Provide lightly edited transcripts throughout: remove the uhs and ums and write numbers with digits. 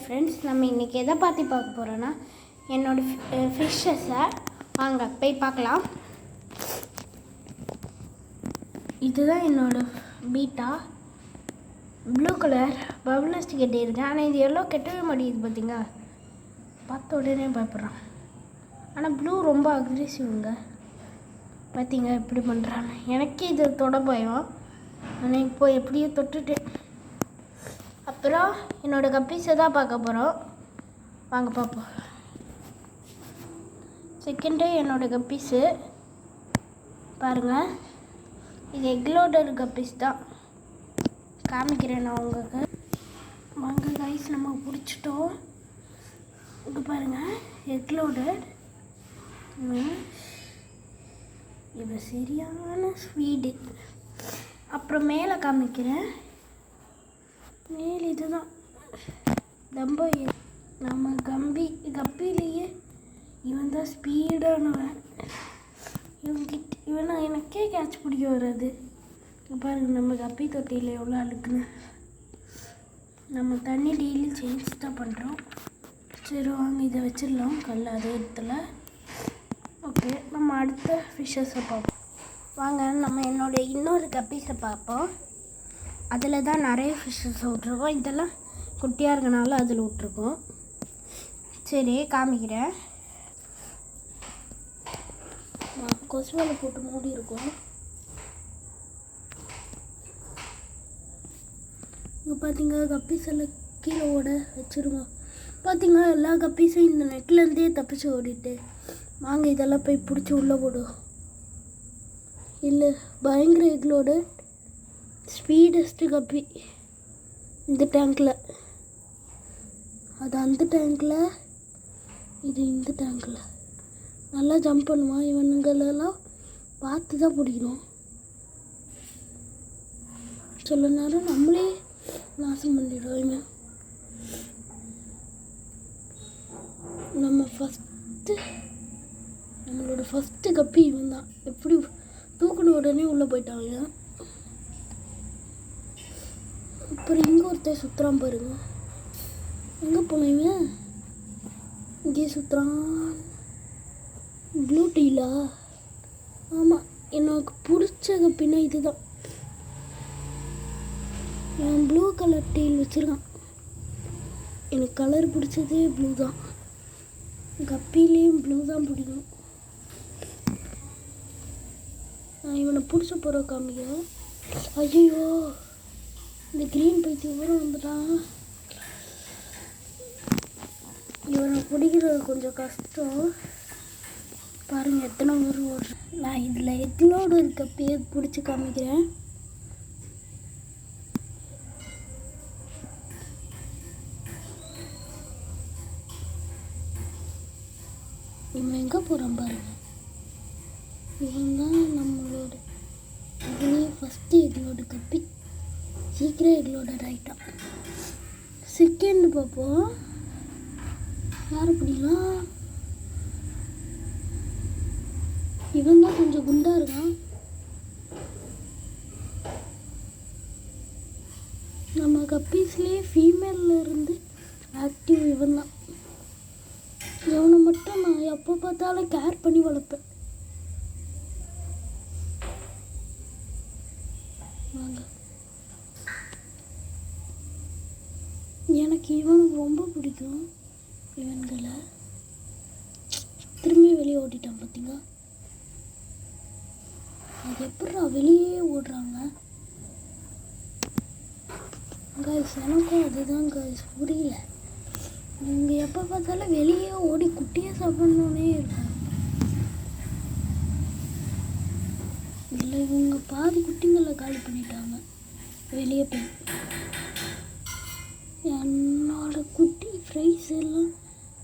Friends, நம்ம இன்றைக்கி எதை பற்றி பார்க்க போகிறோன்னா என்னோடய ஃபிஷ்ஷஸை வாங்க போய் பார்க்கலாம். இதுதான் என்னோடய பீட்டா. ப்ளூ கலர் பபுள்ஸ்ட் கட்டியிருக்கேன். ஆனால் இது எல்லோ கெட்டவே மாட்டேங்குது. பார்த்தீங்க, பார்த்த உடனே பயப்படுறான். ஆனால் ப்ளூ ரொம்ப அக்ரெசிவ்ங்க. பார்த்தீங்க எப்படி பண்ணுறாங்க. எனக்கே இது தொட பயம். ஆனால் இப்போ எப்படியோ தொட்டுட்டேன். அப்புறம் என்னோடய கப்பீஸை தான் பார்க்க போகிறோம். வாங்க பார்ப்போம். செகண்டு என்னோடய கப்பீஸு பாருங்கள். இது எக்லோடர் கப்பீஸ் தான். காமிக்கிறேன் நான் உங்களுக்கு. வாங்க கைஸ், நம்ம பிடிச்சிட்டோம். இங்கே பாருங்கள், எக்லோடர். இது சரியான ஸ்வீடு. அப்புறம் மேலே காமிக்கிறேன். மேல் இதுதான் ரொம்ப நம்ம கப்பிலேயே இவன் தான் ஸ்பீடானவன். இவனை எனக்கே கேட்ச் பிடிக்க வராது. பாருங்கள், நம்ம கப்பி தொட்டியில் எவ்வளோ அழுக்குன்னு. நம்ம தண்ணி டெய்லி சேஞ்ச் தான் பண்ணுறோம். சரி வாங்க, இதை வச்சிடலாம் கல் அதே இடத்துல. ஓகே, நம்ம அடுத்த ஃபிஷ்ஷஸை பார்ப்போம். வாங்க, நம்ம என்னோடய இன்னொரு கப்பீஸை பார்ப்போம். அதில் தான் நிறைய ஃபிஷ்ஷஸ் விட்ருக்கோம். இதெல்லாம் குட்டியாக இருக்கனால அதில் விட்ருக்கோம். சரி காமிக்கிறேன். கொசுவலை போட்டு மூடி இருக்கும். இங்கே பார்த்தீங்க, கப்பீஸ் எல்லாம் கீழே ஓட வச்சுருங்க. பார்த்தீங்க, எல்லா கப்பீஸும் இந்த நெட்லேருந்தே தப்பிச்சு ஓடிட்டு. வாங்க, இதெல்லாம் போய் பிடிச்சி உள்ளே போடும். இல்லை, பயங்கர எக்லோடு ஸ்பீடஸ்ட்டு கப்பி இந்த டேங்கில். அது அந்த டேங்கில், இது இந்த டேங்கில். நல்லா ஜம்ப் பண்ணுவான். இவனுங்களெல்லாம் பார்த்து தான் பிடிக்கணும். சில நேரம் நம்மளே நாசம் பண்ணிடுவோம். நம்மளோட ஃபஸ்ட்டு கப்பி இவன் தான். எப்படி தூக்கின உடனே உள்ளே போயிட்டாங்க. அப்புறம் இங்கே ஒருத்தர் சுற்றுறான் பாருங்க. எங்கே போனீங்க? இங்கே சுற்றுறான். ப்ளூ டீலா? ஆமாம், எனக்கு பிடிச்ச கப்பினா இதுதான். என் ப்ளூ கலர் டீல் வச்சுருக்கான். எனக்கு கலர் பிடிச்சதே ப்ளூ தான். கப்பிலேயும் ப்ளூ தான் பிடிக்கும். நான் இவனை பிடிச்ச போகிற காமிக்கிறேன். ஐயோ, இந்த க்ரீன் பைத்தி ஊரம் வந்துட்டான். இவனை பிடிக்கிறது கொஞ்சம் கஷ்டம். பாருங்கள் எத்தனை ஊர் ஓடுறேன். நான் இதில் எக்லோடு இருக்க பேர் பிடிச்சி காமிக்கிறேன். இவன் எங்கே போகிறான் பாருங்க. இவன் தான் நம்மளோட இதுலேயே ஃபஸ்ட்டு எக்லோடு கப்பி. சீக்கிரம் எக்லோட ரைட்டாக. செகண்ட் பார்ப்போம். யார் பிடிக்கலாம்? இவன் தான் கொஞ்சம் குண்டாக இருக்கான். நம்ம கப்பீஸ்லேயே ஃபீமேலில் இருந்து ஆக்டிவ் இவன் தான். இவனை மட்டும் நான் எப்போ பார்த்தாலும் கேர் பண்ணி வளர்ப்பேன். வாங்க, எனக்கு இவன் ரொம்ப பிடிக்கும். இவன்களை திரும்பி வெளியே ஓட்டிட்டான். பார்த்தீங்க, அது எப்படா வெளியே ஓடுறாங்க. கைஸ், எனக்கும் அதுதான் கைஸ் புரியல. இவங்க எப்போ பார்த்தாலும் வெளியே ஓடி குட்டியாக சாப்பிட்ணுன்னே இருக்கும். இல்லை, இவங்க பாதி குட்டிங்களை காலி பண்ணிட்டாங்க வெளியே போய். என்னோட குட்டி ஃப்ரைஸ் எல்லாம்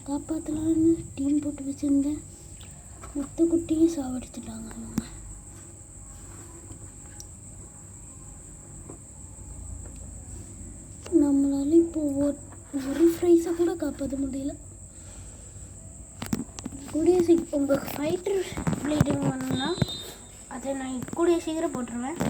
காப்பாற்றலான்னு டீம் போட்டு வச்சுருந்தேன். மொத்த குட்டியும் சாவடிச்சிட்டாங்க அவங்க. நம்மளால இப்போ ஒரு ஃப்ரைஸை கூட காப்பாற்ற முடியல. கூடிய உங்கள் ஃபைட்டர் ப்ளீடிங் பண்ணணும்னா அதை நான் கூடிய சீக்கிரம் போட்டுருவேன்.